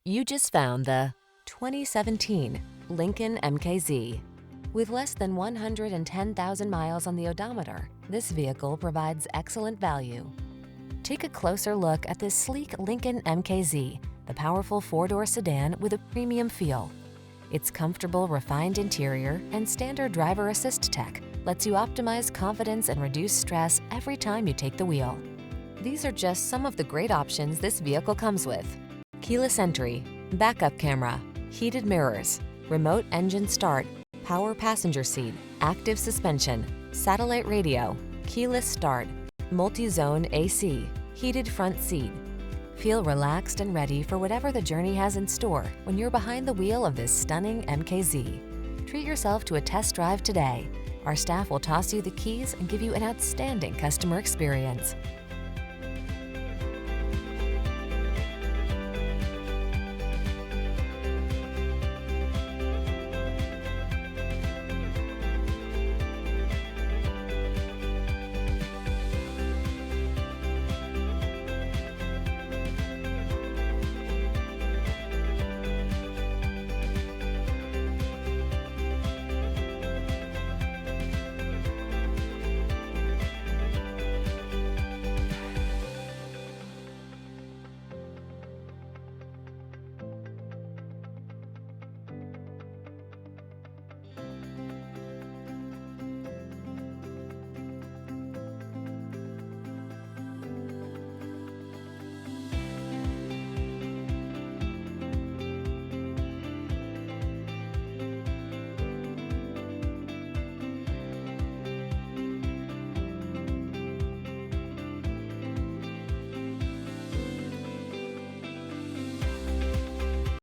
You just found the 2017 Lincoln MKZ. With less than 110,000 miles on the odometer, this vehicle provides excellent value. Take a closer look at this sleek Lincoln MKZ, the powerful four-door sedan with a premium feel. Its comfortable, refined interior and standard driver assist tech lets you optimize confidence and reduce stress every time you take the wheel. These are just some of the great options this vehicle comes with: keyless entry, backup camera, heated mirrors, remote engine start, power passenger seat, active suspension, satellite radio, keyless start, multi-zone AC, heated front seat. Feel relaxed and ready for whatever the journey has in store when you're behind the wheel of this stunning MKZ. Treat yourself to a test drive today. Our staff will toss you the keys and give you an outstanding customer experience.